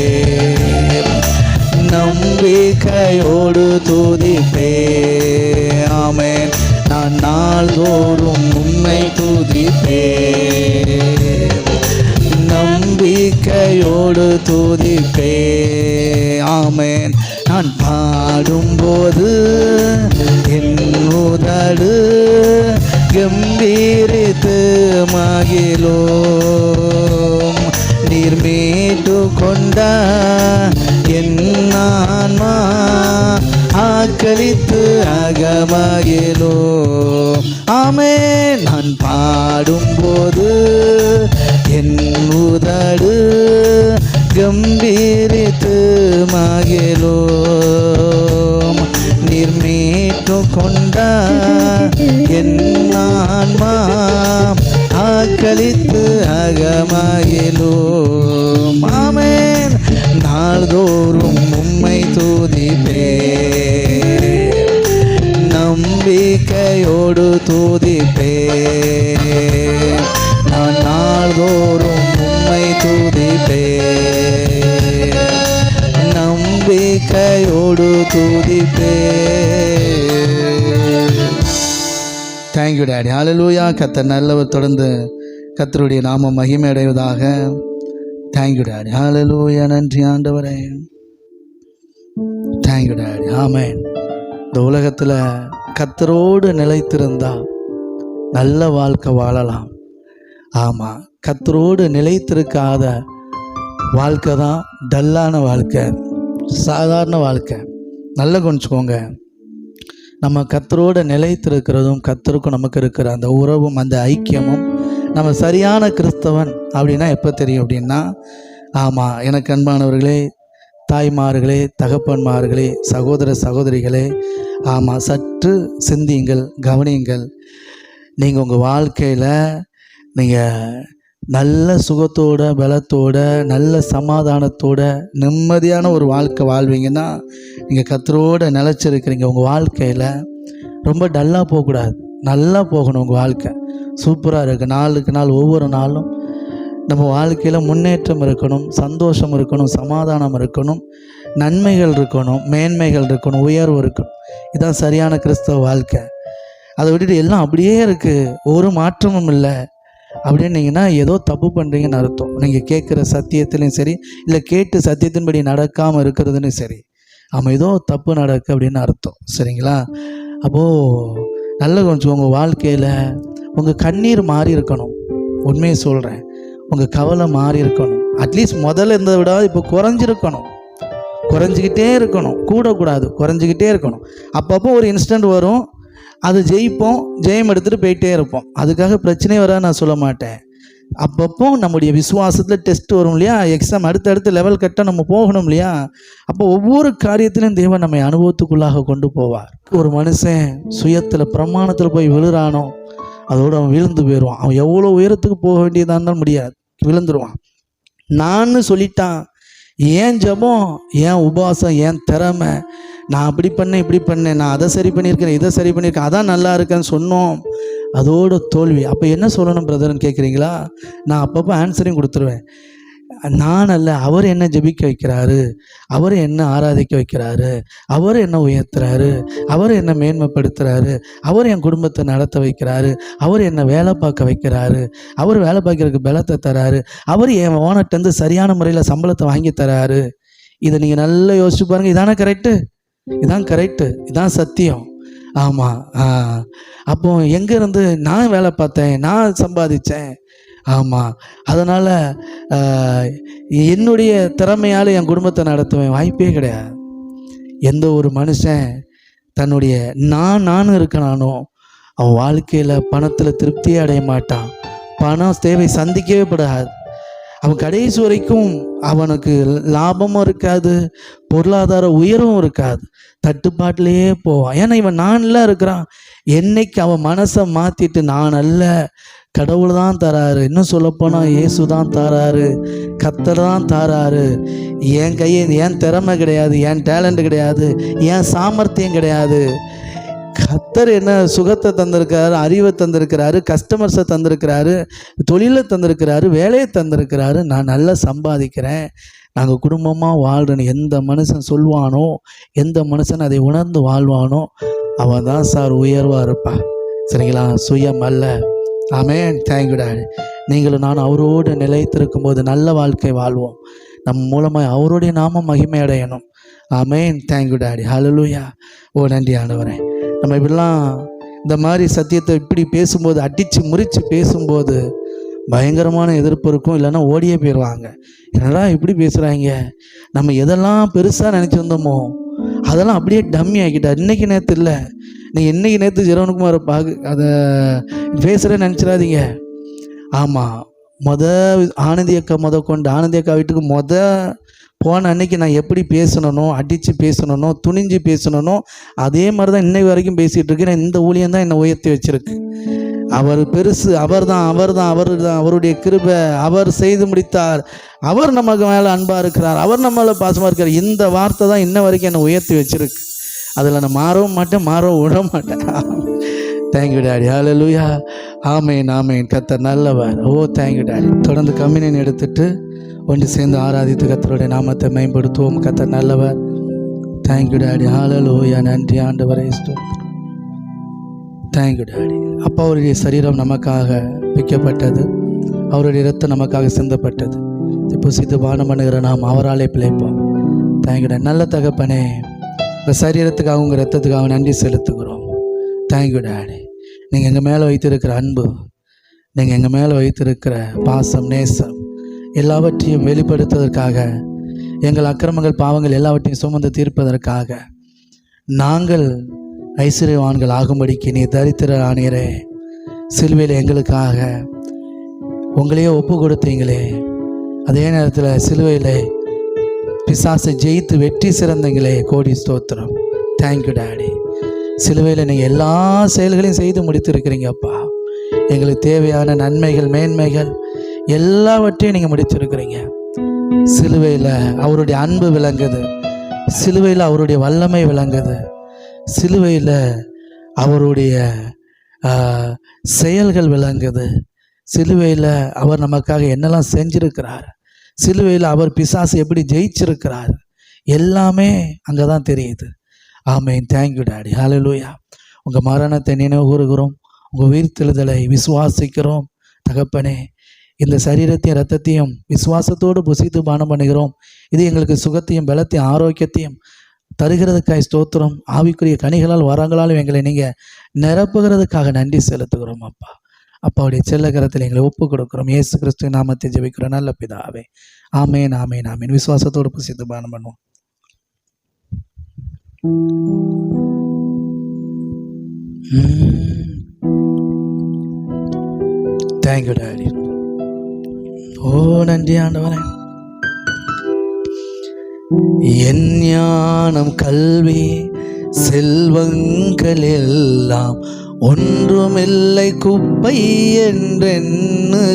நம்பிக்கையோடு துதிப்பேன். ஆமென். நான் நாள்தோறும் உம்மை துதிப்பேன், நம்பிக்கையோடு துதிப்பேன். ஆமென். நான் பாடும்போது என் உதடு கம்பீரித்து மகிழும். நீர் மீட்டு கொண்ட என் ஆன்மா ஆக்களித்து அகமகிலோ. ஆமே, நான் பாடும்போது என் உதடு கம்பீரித்து மகிழும். நீர் மீட்டு கொண்ட என் ஆன்மா ஆக்களித்து அகமகிழும். ஆமென். நாள்தோறும் உம்மை துதிப்பேன், நம்பிக்கையோடு துதிப்பேன். நான் நாள்தோறும் உம்மை துதிப்பேன், நம்பிக்கையோடு துதிப்பேன். Thank you daddy. ஹல்லேலூயா. கர்த்தர் நல்லவர். தொடர்ந்து கர்த்தருடைய நாமம் மகிமை அடைவதாக. Thank you daddy. ஹல்லேலூயா. நன்றி ஆண்டவரே. Thank you daddy. ஆமென். இந்த உலகத்தில் கர்த்தரோடு நிலைத்திருந்தா நல்ல வாழ்க்கை வாழலாம். ஆமாம், கர்த்தரோடு நிலைத்திருக்காத வாழ்க்கை தான் டல்லான வாழ்க்கை, சாதாரண வாழ்க்கை. நல்லா கொஞ்சிக்கோங்க. நம்ம கர்த்தரோடு நிலைத்திருக்கிறதும் கர்த்தருக்கும் நமக்கு இருக்கிற அந்த உறவும் அந்த ஐக்கியமும் நம்ம சரியான கிறிஸ்தவன் அப்படின்னா எப்போ தெரியும் அப்படின்னா, ஆமாம், எனக்கு அன்பானவர்களே, தாய்மார்களே, தகப்பன்மார்களே, சகோதர சகோதரிகளே, ஆமாம், சற்று சிந்தியுங்கள், கவனியுங்கள். நீங்கள் உங்கள் வாழ்க்கையில் நீங்கள் நல்ல சுகத்தோட, பலத்தோட, நல்ல சமாதானத்தோட, நிம்மதியான ஒரு வாழ்க்கை வாழ்வீங்கன்னா நீங்கள் கர்த்தரோடு நிலச்சிருக்கிறீங்க. உங்கள் வாழ்க்கையில் ரொம்ப டல்லாக போகக்கூடாது, நல்லா போகணும். உங்கள் வாழ்க்கை சூப்பராக இருக்குது. நாளுக்கு நாள், ஒவ்வொரு நாளும் நம்ம வாழ்க்கையில் முன்னேற்றம் இருக்கணும், சந்தோஷம் இருக்கணும், சமாதானம் இருக்கணும், நன்மைகள் இருக்கணும், மேன்மைகள் இருக்கணும், உயர்வு இருக்கணும். இதுதான் சரியான கிறிஸ்தவ வாழ்க்கை. அதை விட்டுட்டு எல்லாம் அப்படியே இருக்குது, ஒரு மாற்றமும் இல்லை அப்படின்னீங்கன்னா ஏதோ தப்பு பண்ணுறீங்கன்னு அர்த்தம். நீங்கள் கேட்குற சத்தியத்துலேயும் சரி, இல்லை கேட்டு சத்தியத்தின்படி நடக்காமல் இருக்கிறதுன்னு சரி, ஆமாம், ஏதோ தப்பு நடக்கு அப்படின்னு அர்த்தம். சரிங்களா? அப்போது நல்ல கொஞ்சம் உங்கள் வாழ்க்கையில் உங்கள் கண்ணீர் மாறி இருக்கணும். உண்மையை சொல்கிறேன், உங்கள் கவலை மாறி இருக்கணும். அட்லீஸ்ட் முதல்ல இருந்ததை விட இப்போ குறைஞ்சிருக்கணும். குறைஞ்சிக்கிட்டே இருக்கணும், கூடக்கூடாது, குறைஞ்சிக்கிட்டே இருக்கணும். அப்பப்போ ஒரு இன்ஸ்டன்ட் வரும், அது ஜெயிப்போம், ஜெயம் எடுத்துகிட்டு போயிட்டே இருப்போம். அதுக்காக பிரச்சனையே வர நான் சொல்ல மாட்டேன். அப்பப்போ நம்முடைய விசுவாசத்தில் டெஸ்ட் வரும் இல்லையா, எக்ஸாம், அடுத்தடுத்து லெவல் கட்ட நம்ம போகணும் இல்லையா. அப்போ ஒவ்வொரு காரியத்திலும் தேவன் நம்மை அனுபவத்துக்குள்ளாக கொண்டு போவார். ஒரு மனுஷன் சுயத்தில் பிரமாணத்தில் போய் விழுறானோ அதோடு அவன் விழுந்து போயிடுவான். அவன் எவ்வளோ உயரத்துக்கு போக வேண்டியதாக இருந்தாலும் முடியாது, விழுந்துருவான். நான் சொல்லிட்டான், ஏன் ஜபம், ஏன் உபவாசம், ஏன் திறமை, நான் அப்படி பண்ணேன், இப்படி பண்ணேன், நான் அதை சரி பண்ணியிருக்கேன், இதை சரி பண்ணியிருக்கேன், அதான் நல்லா இருக்கேன்னு சொன்னோம், அதோட தோல்வி. அப்போ என்ன சொல்லணும் பிரதர்ன்னு கேட்குறீங்களா? நான் அப்பப்போ ஆன்சரையும் கொடுத்துருவேன். நான் அல்ல, அவர் என்ன ஜெபிக்க வைக்கிறாரு, அவர் என்ன ஆராதிக்க வைக்கிறாரு, அவர் என்ன உயர்த்துறாரு, அவர் என்ன மேன்மைப்படுத்துகிறாரு, அவர் என் குடும்பத்தை நடத்த வைக்கிறாரு, அவர் என்ன வேலை பார்க்க வைக்கிறாரு, அவர் வேலை பார்க்கறதுக்கு பலத்தை தராரு, அவர் என் ஓனர்ட்டேருந்து சரியான முறையில் சம்பளத்தை வாங்கி தராரு. இதை நீங்கள் நல்லா யோசிச்சு பாருங்கள். இதானே கரெக்டு, இதான் கரெக்டு, இதான் சத்தியம். ஆமாம். அப்போ எங்கேருந்து நான் வேலை பார்த்தேன், நான் சம்பாதிச்சேன். ஆமாம், அதனால் என்னுடைய திறமையால் என் குடும்பத்தை நடத்துவேன், வாய்ப்பே கிடையாது. எந்த ஒரு மனுஷன் தன்னுடைய நான் இருக்கனானோ அவன் வாழ்க்கையில் பணத்தில் திருப்தியே அடைய மாட்டான். பணம் தேவை சந்திக்கவே படாது. அவன் கடைசி வரைக்கும் அவனுக்கு லாபமும் இருக்காது, பொருளாதார உயர்வும் இருக்காது, தட்டுப்பாட்டிலேயே போவான். ஏன்னா இவன் நான்லாம் இருக்கிறான். என்னைக்கு அவன் மனசை மாற்றிட்டு நான் அல்ல, கடவுள் தான் தராரு, இன்னும் சொல்லப்போனால் இயேசு தான் தராரு, கர்த்தர் தான் தராரு, என் கையை, என் திறமை கிடையாது, என் டேலண்ட் கிடையாது, என் சாமர்த்தியம் கிடையாது, கர்த்தர் என்ன சுகத்தை தந்திருக்கிறாரு, அறிவை தந்திருக்கிறாரு, கஸ்டமர்ஸை தந்திருக்கிறாரு, தொழிலை தந்திருக்கிறாரு, வேலையை தந்திருக்கிறாரு, நான் நல்லா சம்பாதிக்கிறேன், நாங்கள் குடும்பமாக வாழ்கிறேன்னு எந்த மனுஷன் சொல்வானோ, எந்த மனுஷன் அதை உணர்ந்து வாழ்வானோ அவன் தான் சார் உயர்வாக இருப்பா. சரிங்களா? சுயம் அல்ல. ஆமென். Thank you daddy. நீங்களும் நான் அவரோடு நிலைத்திருக்கும் போது நல்ல வாழ்க்கை வாழ்வோம். நம் மூலமாக அவருடைய நாமம் மகிமை அடையணும். ஆமென். Thank you daddy. ஹல்லேலூயா. ஓ நன்றி ஆண்டவரே. நம்ம இப்படிலாம் இந்த மாதிரி சத்தியத்தை இப்படி பேசும்போது, அடித்து முறித்து பேசும்போது பயங்கரமான எதிர்ப்பு இருக்கும், இல்லைன்னா ஓடியே போயிடுவாங்க. என்னடா இப்படி பேசுகிறாங்க, நம்ம எதெல்லாம் பெருசாக நினச்சிருந்தோமோ அதெல்லாம் அப்படியே டம்மி ஆக்கிட்டார். இன்றைக்கி நேற்று இல்லை, நீங்கள் இன்றைக்கி நேற்று ஜெரோனுக்குமார் அதை பேசுகிறேன்னு நினச்சிடாதீங்க. ஆமாம், ஆனந்தி அக்கா கொண்டு ஆனந்தி அக்கா வீட்டுக்கு போன அன்னைக்கு நான் எப்படி பேசணுனோ, அடித்து பேசணுனோ, துணிஞ்சு பேசணுனோ, அதே மாதிரி தான் இன்னைக்கு வரைக்கும் பேசிகிட்டு இருக்கேன். இந்த ஊழியம் தான் என்னை உயர்த்தி வச்சிருக்கு. அவர் பெருசு, அவர் தான் அவருடைய கிருபை, அவர் செய்து முடித்தார், அவர் நமக்கு மேலே அன்பாக இருக்கிறார், அவர் நம்மள பாசமாக இருக்கிறார். இந்த வார்த்தை தான் இன்ன வரைக்கும் என்னை உயர்த்தி வச்சிருக்கு. அதில் நான் மாறவும் மாட்டேன், மாறவும் விட மாட்டேன். Thank you daddy. ஹல்லேலூயா. ஆமேன் ஆமேன். கர்த்தர் நல்லவர். ஓ தேங்க்யூ டாடி. தொடர்ந்து கம்யூனியன் எடுத்துட்டு ஒன்று சேர்ந்து ஆராதித்து கர்த்தருடைய நாமத்தை மேம்படுத்துவோம். கர்த்தர் நல்லவர். Thank you daddy. ஹல்லேலூயா. நன்றி ஆண்டவரே. Thank you daddy. அப்பா அவருடைய சரீரம் நமக்காக விற்கப்பட்டது, அவருடைய இரத்தம் நமக்காக சிந்தப்பட்டது. புசித்து பானம் பண்ணுகிற நாம் அவராலே பிழைப்போம். Thank you daddy. நல்ல தகப்பனே, இந்த சரீரத்துக்காக உங்கள் ரத்தத்துக்காக நன்றி செலுத்துகிறோம். Thank you daddy. நீங்கள் எங்கள் மேலே வைத்திருக்கிற அன்பு, நீங்கள் எங்கள் மேலே வைத்திருக்கிற பாசம், நேசம் எல்லாவற்றையும் வெளிப்படுத்துவதற்காக, எங்கள் அக்கிரமங்கள் பாவங்கள் எல்லாவற்றையும் சுமந்து தீர்ப்பதற்காக, நாங்கள் ஐஸ்வர்யவான்கள் ஆகும்படிக்கு நீ தரித்திர ஆனீரே. சிலுவையில் எங்களுக்காக உங்களையே ஒப்பு கொடுத்தீங்களே. அதே நேரத்தில் சிலுவையில் பிசாசை ஜெயித்து வெற்றி சிறந்தீங்களே. கோடி ஸ்தோத்திரம். Thank you daddy. சிலுவையில் நீங்கள் எல்லா செயல்களையும் செய்து முடித்திருக்கிறீங்கப்பா. எங்களுக்கு தேவையான நன்மைகள், மேன்மைகள் எல்லாவற்றையும் நீங்கள் முடித்திருக்கிறீங்க. சிலுவையில் அவருடைய அன்பு விளங்குது, சிலுவையில் அவருடைய வல்லமை விளங்குது, சிலுவையில் அவருடைய செயல்கள் விளங்குது, சிலுவையில் அவர் நமக்காக என்னெல்லாம் செஞ்சிருக்கிறார், சிலுவையில் அவர் பிசாசு எப்படி ஜெயிச்சிருக்கிறார், எல்லாமே அங்கே தான் தெரியுது. ஆமேன். Thank you daddy. ஹல்லேலூயா. உங்கள் மரணத்தை நினைவு கூறுகிறோம், உங்கள் உயிர்த்தெழுதலை விசுவாசிக்கிறோம் தகப்பனே. இந்த சரீரத்தையும் இரத்தத்தையும் விசுவாசத்தோடு புசித்து பானம் பண்ணுகிறோம். இது எங்களுக்கு சுகத்தையும் பலத்தையும் ஆரோக்கியத்தையும் தருகிறதுக்காக ஸ்தோத்திரம். ஆவிக்குரிய கனிகளால் வரங்களாலும் எங்களை நீங்கள் நிரப்புகிறதுக்காக நன்றி செலுத்துகிறோம் அப்பா. அப்பாவுடைய செல்லகரத்தில் எங்களை ஒப்பு கொடுக்குறோம். இயேசு கிறிஸ்துவின் நாமத்தை ஜெபிக்கிறோம் நல்ல பிதாவே. ஆமேன் ஆமேன் ஆமேன். விசுவாசத்தோடு புசித்து பானம் பண்ணுவோம். Thank you daddy. ஓ நன்றி ஆண்டவரே. என் ஞானம் கல்வி செல்வங்கள் எல்லாம் ஒன்றுமில்லை குப்பை என்றெண்ணுகிறேன்.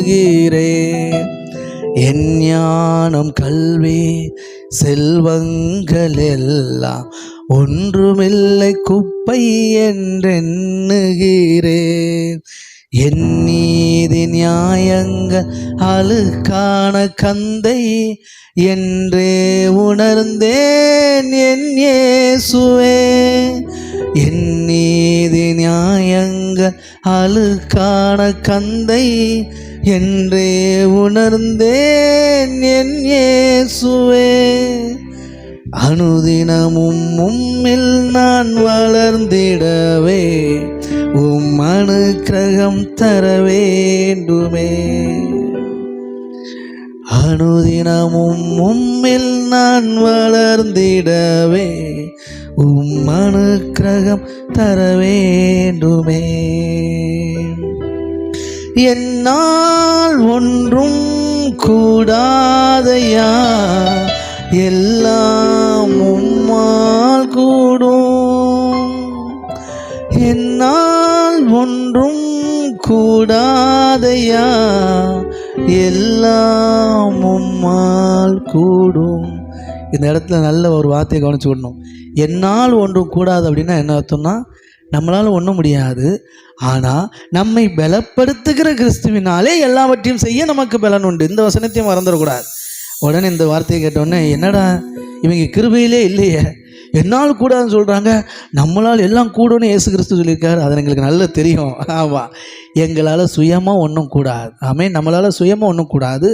என் ஞானம் கல்வி செல்வங்கள் எல்லாம் ஒன்றுமில்லை குப்பை என்றெண்ணுகிறேன். என் நீதி நியாயங்கள் அழுக்கான கந்தை என்றே உணர்ந்தேன் என் இயேசுவே. என் நீதி நியாயங்கள் அழுக்கான கந்தை என்றே உணர்ந்தேன் என் இயேசுவே. அனுதினமும் உம்மில் நான் வளர்ந்திடவே உம் அனுக்கிரகம் தர வேண்டுமே. அனுதினமும் உம்மில் நான் வளர்ந்திடவே உம் அனுக்கிரகம் தர வேண்டுமே. என்னால் ஒன்றும் கூடாதையா, எல்லாம் உம்மால் கூடும். என்னால் ஒன்றும் கூடாதையா, எல்லாம் உம்மால் கூடும். இந்த இடத்துல நல்ல ஒரு வார்த்தையை கவனிச்சு விடணும். என்னால் ஒன்றும் கூடாது அப்படின்னா என்ன அர்த்தம்னா, நம்மளால் ஒன்றும் முடியாது, ஆனால் நம்மை பலப்படுத்துகிற கிறிஸ்துவினாலே எல்லாவற்றையும் செய்ய நமக்கு பலன் உண்டு. இந்த வசனத்தையும் மறந்துடக்கூடாது. உடனே இந்த வார்த்தையை கேட்டோடனே, என்னடா இவங்க கிருபையிலே இல்லையே, என்னால் கூடாதுன்னு சொல்கிறாங்க, நம்மளால் எல்லாம் கூடன்னு இயேசு கிறிஸ்து சொல்லியிருக்காரு. அது எங்களுக்கு நல்லா தெரியும். ஆமாம், எங்களால் சுயமாக ஒன்றும் கூடாது. ஆமென். நம்மளால் சுயமாக ஒன்றும் கூடாது,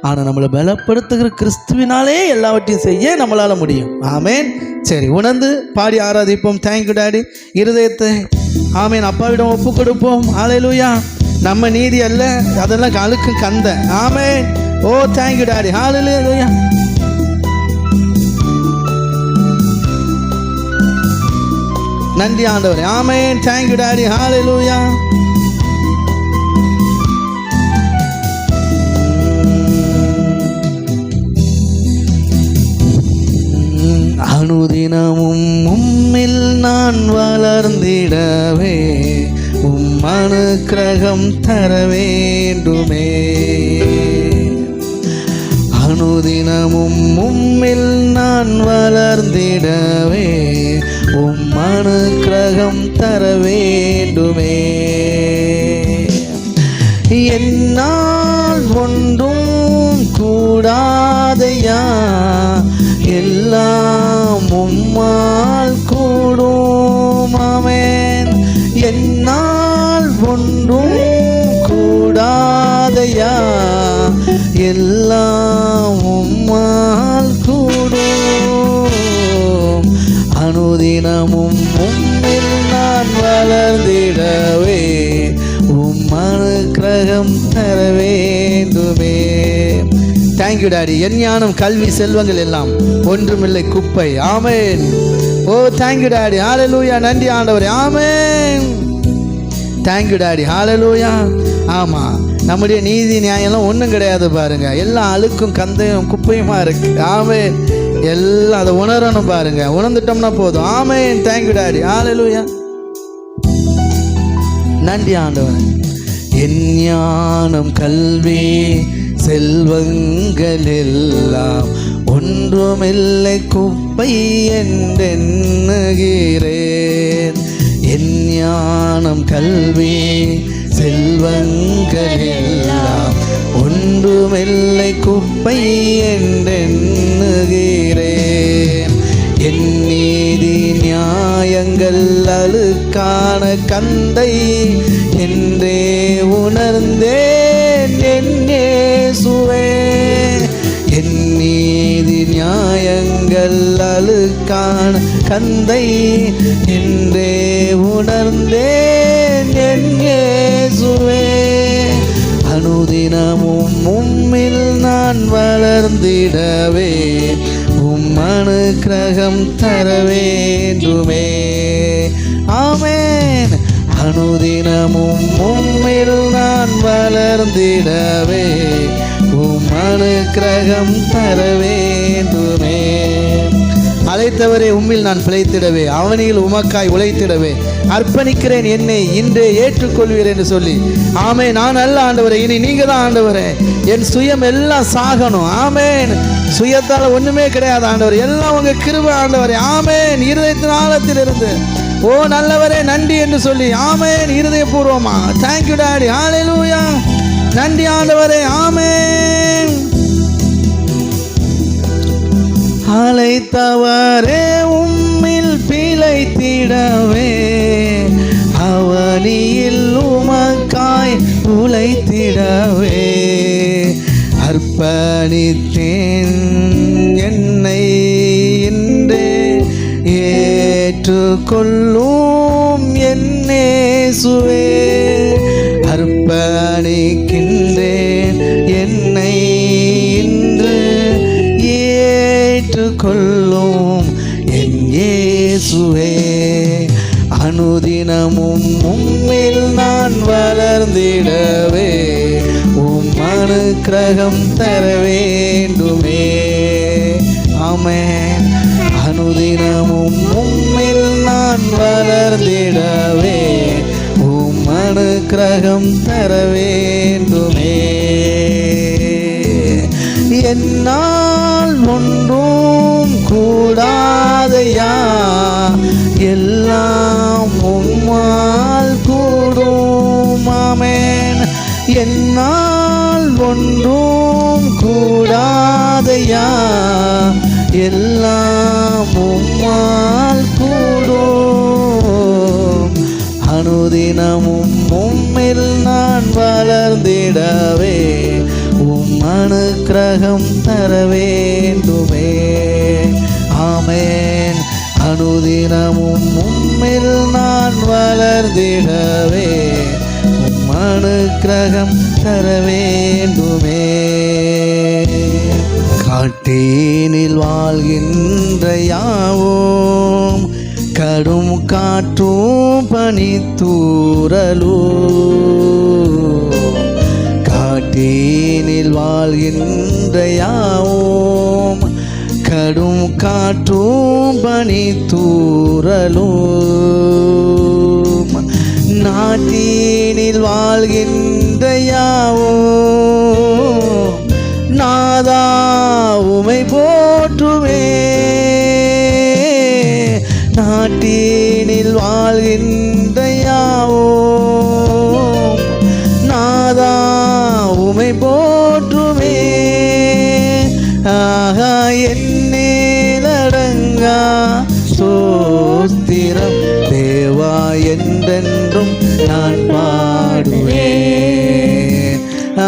ஆனால் நம்மளை பலப்படுத்துகிற கிறிஸ்துவினாலே எல்லாவற்றையும் செய்ய நம்மளால் முடியும். ஆமென். சரி, உணர்ந்து பாடி ஆராதிப்போம். Thank you daddy. இருதயத்தை ஆமென் அப்பாவிடம் ஒப்பு கொடுப்போம். ஹல்லேலூயா. நம்ம நீதி அல்ல, அதெல்லாம் அழுக்கு கந்த. ஆமென். ஓ தேங்க்யூ டாடி. ஹல்லேலூயா. நன்றி ஆண்டவரே. ஆமென். Thank you daddy. ஹalleluya. அனுதினமும் உம்மில் நான் வளர்ந்திடவே அனுக்கிரகம் தர வேண்டுமே. அனுதினமும் உம்மில் நான் வளர்ந்திடவே அனுக்கிரகம் தர வேண்டுமே. என்னால் ஒன்றும் கூடாதையா, எல்லாம் உம்மால் கூடும். ஆமென். என்னால் ஒன்றும் கூடாதையா, எல்லாம் உம்மால் கூடும். அனுதினமும் உம்மில் நான் வளர்ந்திடவே அனுக்கிரகம் தர வேண்டுமே. Thank you daddy. என் ஞானம் கல்வி செல்வங்கள் எல்லாம் ஒன்றுமில்லை குப்பை. ஆமென். ஓ தேங்க்யூ டாடி. ஹalleluya. நன்றி ஆண்டவரே. ஆமென். Thank you daddy. ஹalleluya. ஆமாம், நம்முடைய நீதி நியாயம்லாம் ஒன்றும் கிடையாது பாருங்க. எல்லா அழுக்கும் கந்தையும் குப்பையுமா இருக்கு. ஆமென். எல்லாம் அதை உணரணும் பாருங்க. உணர்ந்துட்டோம்னா போதும். ஆமென். Thank you daddy. ஹalleluya. நன்றி ஆண்டவர். என் ஞானம் கல்வி செல்வங்கள் எல்லாம் ஒன்றுமில்லை குப்பை என்றெண்ணுகிறேன். என் ஞானம் கல்வி செல்வங்கள் எல்லாம் ஒன்றுமில்லை குப்பை என்றெண்ணுகிறேன். என் நீதி நியாயங்கள் அழுக்கான கந்தை என்றே உணர்ந்தேன் என் இயேசுவே. என் நீதி நியாயங்கள் அழுக்கான கந்தை என்றே உணர்ந்தேன் என் இயேசுவே. அனுதினமும் உம்மில் நான் வளர்ந்திடவே அனுக்கிரகம் தர வேண்டுமே. ஆமென். அனுதினமும் உம்மில் நான் வளர்ந்திடவே அனுக்கிரகம் தர வேண்டுமே. அழைத்தவரே உம்மில் நான் பிழைத்திடவே அவனில் உமக்காய் உழைத்திடவே அர்ப்பணிக்கிறேன், என்னை இன்றே ஏற்றுக்கொள்வீர் என்று சொல்லி. ஆமே. நான் அல்ல ஆண்டவரே, இனி நீங்க தான் ஆண்டவரே. என் சுயம் எல்லாம் சாகணும். ஆமேன். சுயத்தால் ஒண்ணுமே கிடையாது ஆண்டவர், எல்லாம் உங்க கிருபை ஆண்டவரே. ஆமேன். இருதயத்தின் ஆழத்தில் இருந்து ஓ நல்லவரே நன்றி என்று சொல்லி ஆமேன். இருதயபூர்வமா தேங்க்யூ டாடி. ஹalleluya. நன்றி ஆண்டவரே. ஆமேன். அழைத்தவரே உம்மில் பிழைத்திடவே அவனியில் உமக்காய் உழைத்திடவே அர்ப்பணித்தேன் என்னை இன்றே ஏற்றுக்கொள்ளும் என் இயேசுவே. அர்ப்பணிக்கின்றேன் என்னை இன்று ஏற்றுக்கொள்ளும் என் இயேசுவே. அனுதினமும் உம்மில் நான் வளர்ந்திடவே அனுக்கிரகம் தர வேண்டுமே. ஆமென். அனுதினமும் உம்மில் நான் வளர்ந்திடவே அனுக்கிரகம் தர வேண்டுமே. என்னால் ஒன்றும் கூடாதையா, எல்லாம் உம்மால் கூடும். ஆமென். என்னால் ஒன்றும் கூடாதையா, எல்லாம் உம்மால் கூடும். அனுதினமும் உம்மில் நான் வளர்ந்திடவே அனுக்கிரகம் தர வேண்டுமே. ஆமென். அனுதினமும் உம்மில் நான் வளர்ந்திடவே அனுக்கிரகம் தர வேண்டுமே. காட்டேனில் வாழ்கின்ற யாவோம் கடும் காற்றும் பனித்தூறலோ காட்டினில் வாழ்கின்ற யாவோம் கடும் காற்றும் பனித்தூறலும் நாட்டினில் வாழ்கின்ற யாவோம் நாதா உமை போற்றுவே நாட்டினில் வாழ்கின்ற யாவோம் நாதா உமை போற்றுவே ஆகா என்னேலடங்கா ஸ்தோத்திரம் தேவா என்றென்றும் நான் பாடுவேன்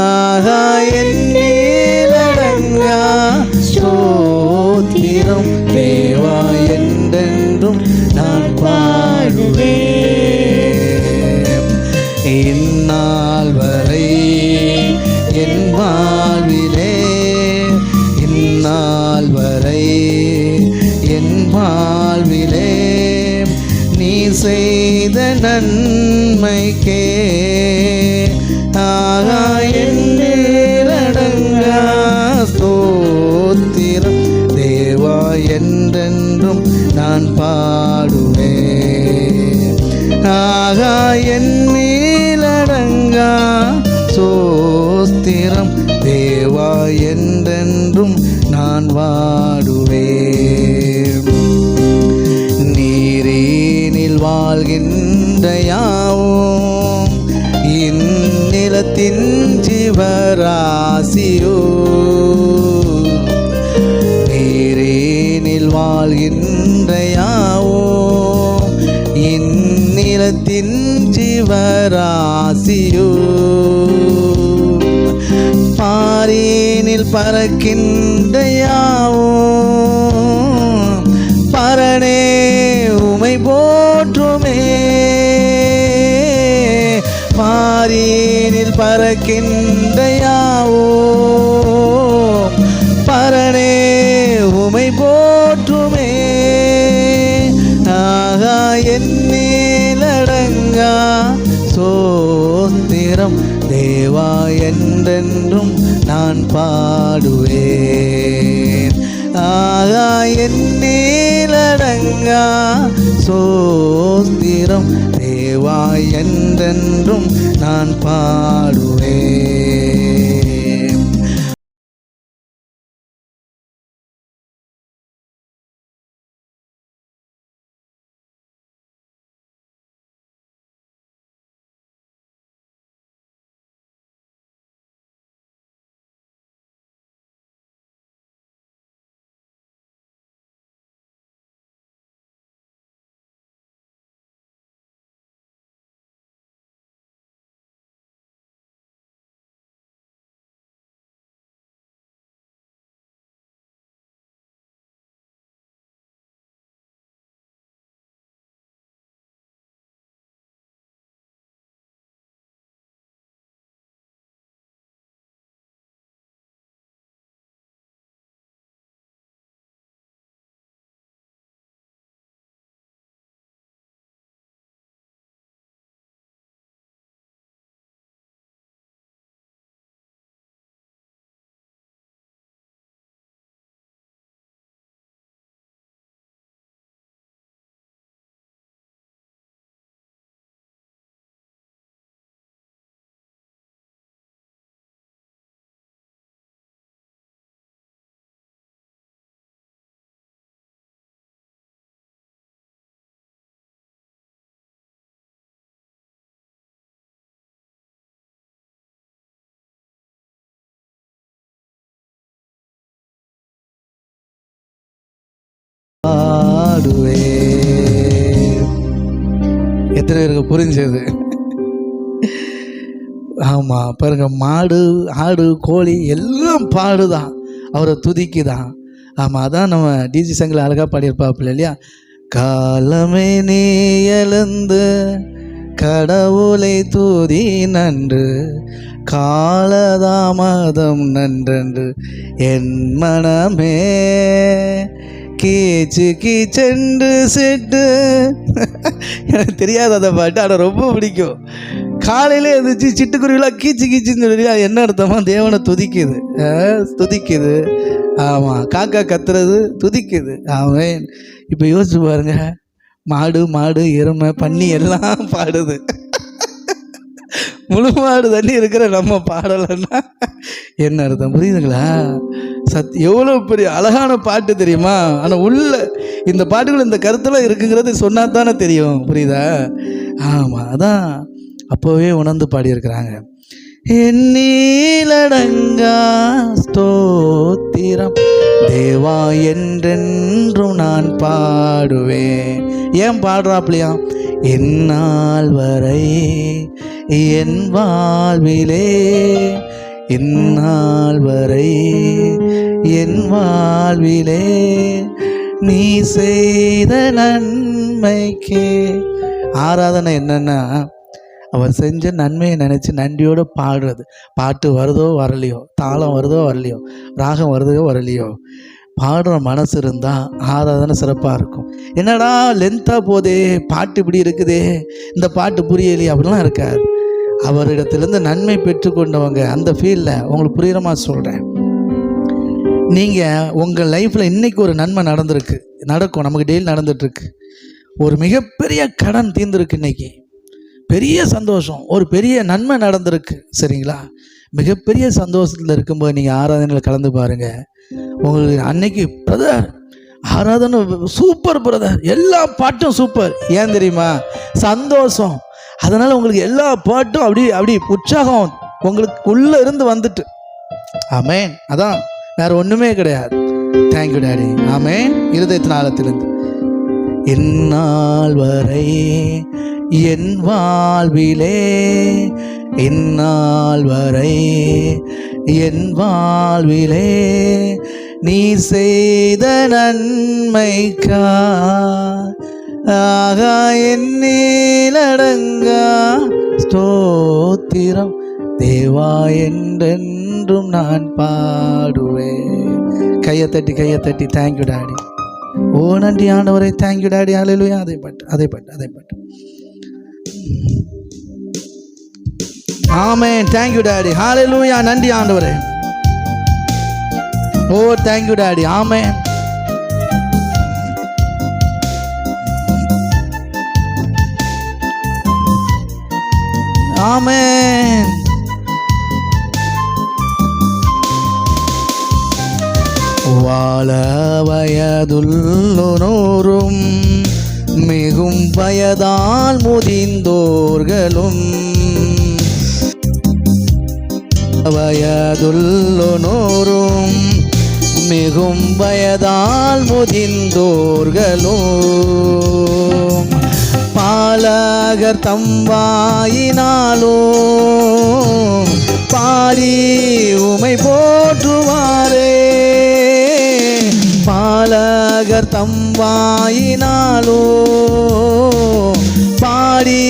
ஆகா என்னேலடங்கா ஸ்தோத்திரம் தேவா என்றென்றும் நான் பாடுவேன் இந்நாள் வரை என் வாழ்விலே இந்நாள் வரை என் வாழ்விலே நீ செய்த நன்மைக்கே ஆகா என்னிலடங்கா ஸ்தோத்திரம் தேவா என்றென்றும் நான் பாடுவேன் ஆகா என்னிலடங்கா ஸ்தோத்திரம் தேவா என்றென்றும் நான் வாடுவேன் நீரீனில் வாழ்கின்ற யாவும் இந்நிலத்தின் ஜீவராசியோ நீரீனில் வாழ்கின்ற யாவும் இந்நிலத்தின் ஜீவராசியோ பாரினில் பறக்கின்ற யாவும் பரணே உமை போற்றுமே பாரினில் பறக்கின்ற யாவும் பரணே உமை போற்றுமே ஆகா என்னிலடங்கா ஸ்தோத்திரம் தேவா என்றென்றும் நான் பாடுவேன் ஆகா என்னிலடங்கா ஸ்தோத்திரம் தேவா என்றென்றும் நான் பாடுவேன் எத்தனை பேருக்கு புரிஞ்சது? ஆமாம் பாருங்க, மாடு ஆடு கோழி எல்லாம் பாடுதான், அவரை துதிக்குதான். ஆமாம், அதான் நம்ம டிஜி சங்கில் அழகாக பாடியிருப்பாப்புல இல்லையா? காலமே நீ எழுந்து கடவுளை தூதி நன்று, காலதாமதம் நன்றென்று என் மனமே கீச்சு கீச்சென்று செட்டு. எனக்கு தெரியாது அந்த பாட்டு, ஆனால் ரொம்ப பிடிக்கும். காலையிலே இருந்துச்சு சிட்டுக்குருவிலாம் கீச்சு கீச்சுன்னு சொல்லி அது என்ன அர்த்தமா? தேவனை துதிக்குது, துதிக்குது. ஆமாம், காக்கா கத்துறது துதிக்குது. ஆமாம். இப்போ யோசிச்சு பாருங்க, மாடு மாடு எருமை பன்னி எல்லாம் பாடுது. முழு மாடு தண்ணி இருக்கிற நம்ம பாடலைன்னா என்ன அர்த்தம்? புரியுதுங்களா? எவ்வளோ பெரிய அழகான பாட்டு தெரியுமா? ஆனால் உள்ள இந்த பாட்டுகள் இந்த கருத்தெல்லாம் இருக்குங்கிறது சொன்னா தானே தெரியும். புரியுதா? ஆமாம், அதான் அப்போவே உணர்ந்து பாடியிருக்கிறாங்க. எண்ணிலடங்கா ஸ்தோத்திரம் தேவா என்றென்றும் நான் பாடுவேன். ஏன் பாடுறாப்லையா? என்னால் வரை என் வாழ்விலே, என்னால் வரை என் வாழ்விலே நீ செய்த நன்மைக்கே. ஆராதனை என்னன்னா, அவர் செஞ்ச நன்மையை நினச்சி நன்றியோடு பாடுறது. பாட்டு வருதோ வரலையோ, தாளம் வருதோ வரலையோ, ராகம் வருதோ வரலையோ, பாடுற மனசு இருந்தால் ஆராதனை சிறப்பாக இருக்கும். என்னடா லென்த்தாக போதே, பாட்டு இப்படி இருக்குதே, இந்த பாட்டு புரியலையே, அப்படிலாம் இருக்காது. அவரிடத்துலேருந்து நன்மை பெற்றுக்கொண்டவங்க அந்த ஃபீல்டில் உங்களுக்கு புரிகிற மாதிரி சொல்கிறேன். நீங்கள் உங்கள் லைஃப்பில் இன்றைக்கி ஒரு நன்மை நடந்திருக்கு, நடக்கும், நமக்கு டெய்லி நடந்துகிட்ருக்கு. ஒரு மிகப்பெரிய கடன் தீர்ந்துருக்கு, இன்றைக்கி பெரிய சந்தோஷம், ஒரு பெரிய நன்மை நடந்திருக்கு. சரிங்களா? மிகப்பெரிய சந்தோஷத்தில் இருக்கும்போது நீங்கள் ஆராதனையில் கலந்து பாருங்கள். உங்களுக்கு அன்னைக்கு பிரதர் ஆராதனை சூப்பர் பிரதர், எல்லா பாட்டும் சூப்பர். ஏன் தெரியுமா? சந்தோஷம். அதனால் உங்களுக்கு எல்லா பாட்டும் அப்படி உற்சாகம் உங்களுக்கு உள்ளே இருந்து வந்துட்டு. ஆமேன். அதான், வேற ஒன்றுமே கிடையாது. Thank you daddy. ஆமேன். இருதயத்தின் ஆழத்திலிருந்து என்னால் வரை என் வாழ்விலே, என்னால் வரை என் வாழ்விலே நீ செய்த நன்மைக்கா ஆகா எண்ணிலடங்கா ஸ்தோத்திரம் தேவா என்றென்றும் நான் பாடுவேன். கையை தட்டி தேங்க்யூ டாடி. ஓ நன்றி ஆண்டவரே, தேங்க்யூ டாடி. ஹல்லேலூயா. அதை பாட்டு. ஆமென். Thank you daddy. ஹல்லேலூயா. நன்றி ஆண்டவரே. ஓ தேங்க்யூ டாடி. ஆமென். ஆமென். வாழ வயதுள்ளோரும் மிகும் வயதால் முதிர்ந்தோர்களும், வயதுள்ளோரும் மிகும் வயதால் முதிர்ந்தோர்களும் பாலகர் தம்வாயினாலோ பாடி உமை போற்றுவாரே. பாலகர் தம்வாயினாலோ பாடி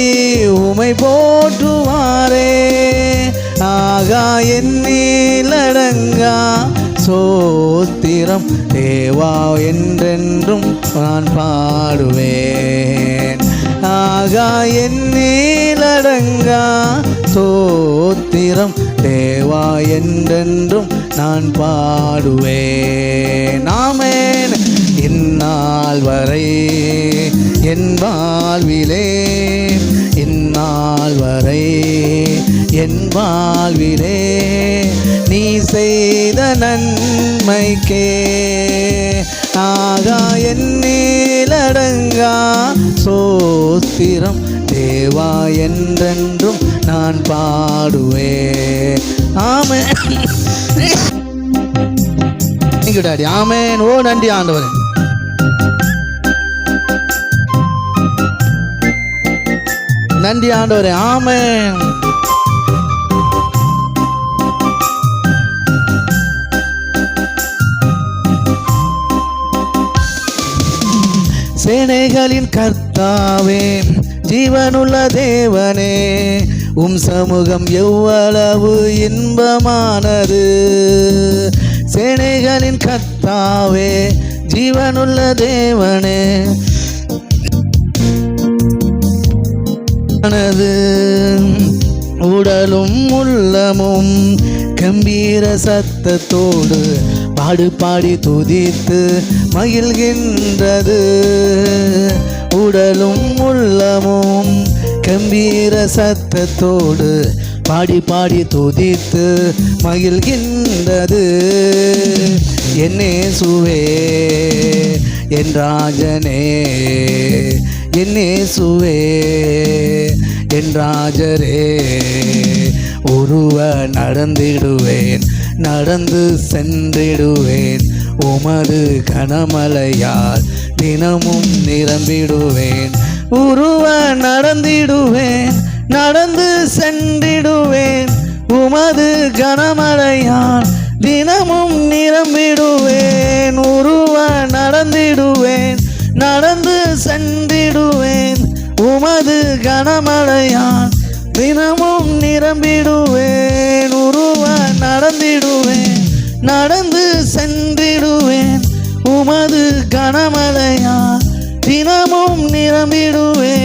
உமை போற்றுவாரே. ஆகா எண்ணிலடங்கா சோத்திரம் தேவா என்றென்றும் நான் பாடுவேன். ஆகா எண்ணிலடங்கா சோத்திரம் தேவா என்றென்றும் நான் பாடுவேன். ஆமென். இந்நாள் வரை என் வாழ்விலே, இந்நாள் வரை என் வாழ்விலே நீ செய்த நன்மைக்கே ஆகா எண்ணிலடங்கா சோத்திரம் தேவா என்றென்றும் நான் பாடுவேன். ஆமென். Thank you daddy. ஆமென். ஓ நன்றி ஆண்டவரே. நன்றி ஆண்டவரே. ஆமென். சேனைகளின் கர்த்தாவே, ஜீவனுள்ள தேவனே, உம் சமூகம் எவ்வளவு இன்பமானது. சேனைகளின் கர்த்தாவே, ஜீவனுள்ள தேவனே மனது உடலும் உள்ளமும் கம்பீர சத்தத்தோடு பாடு பாடி துதித்து மகிழ்கின்றது. உடலும் உள்ளமும் கம்பீர சத்தத்தோடு பாடி பாடி துதித்து மகிழ்கின்றது. என்னேசுவே என் ராஜனே, என்னேசுவே என் ராஜரே, ஒருவ நடந்திடுவேன், நடந்து சென்றிடுவேன், உமது கனமலையால் தினமும் நிரம்பிடுவேன். உருவ நடந்திடுவேன், நடந்து சென்றிடுவேன், உமது கனமலையால் தினமும் நிரம்பிடுவேன். உருவ நடந்திடுவேன், நடந்து சென்றிடுவேன், உமது கனமலையால் தினமும் நிரம்பிடுவேன். உருவ நடந்திடுவேன், நடந்து சென்றிடுவேன், உமது கனமலையால் தினமும் நிரம்பிடுவேன்.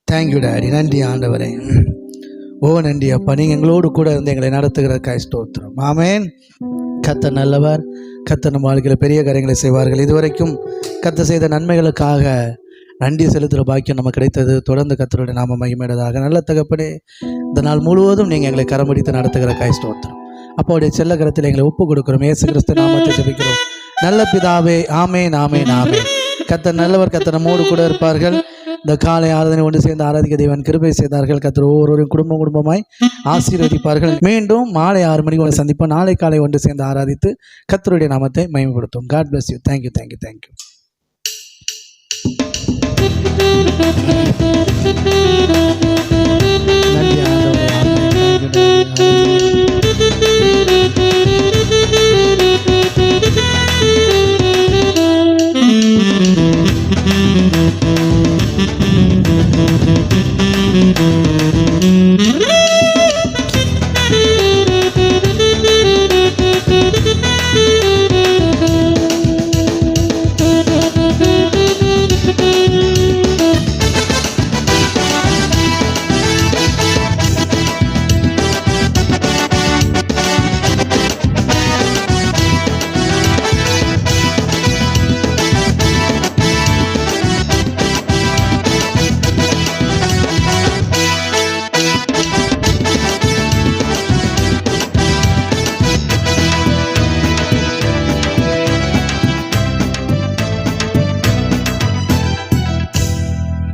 Thank you daddy. நன்றி ஆண்டவரே. ஓ நன்றி அப்பா, நீங்கள் எங்களோடு கூட இருந்து எங்களை நடத்துகிறதுக்காக ஸ்தோத்திரம். ஆமென். கர்த்தர் நல்லவர். கர்த்தர் நம்ம வாழ்க்கையில் பெரிய காரியங்களை செய்வார்கள். இதுவரைக்கும் கர்த்தர் செய்த நன்மைகளுக்காக நன்றி செலுத்துகிற பாக்கியம் நமக்கு கிடைத்தது. தொடர்ந்து கர்த்தருடைய நாம மகிமையுள்ளதாக. நல்ல தகப்பனே, இந்த நாள் முழுவதும் நீங்கள் எங்களை கரம்பிடித்து நடத்துகிறதுக்காக ஸ்தோத்திரம். அப்போடைய செல்ல கரத்தில் எங்களை ஒப்பு கொடுக்கிறோம். இயேசு கிறிஸ்து நாமத்தை ஜெபிக்கிறோம் நல்ல பிதாவே. ஆமென், ஆமென், ஆமென். கர்த்தர் நல்லவர். கர்த்தர் நம்மோடு கூட இருப்பார்கள். இந்த காலை ஆராதனை ஒன்று சேர்ந்து ஆராதிக்க தேவன் கிருபை செய்தார்கள். கர்த்தர் ஒவ்வொருவரும் குடும்பமாய் ஆசீர்வதிப்பார்கள். மீண்டும் மாலை 6 மணிக்கு ஒன்று சந்திப்போம். நாளை காலை ஒன்று சேர்ந்து ஆராதித்து கர்த்தருடைய நாமத்தை மகிமைப்படுத்தும். God bless you. Thank you, thank you, thank you.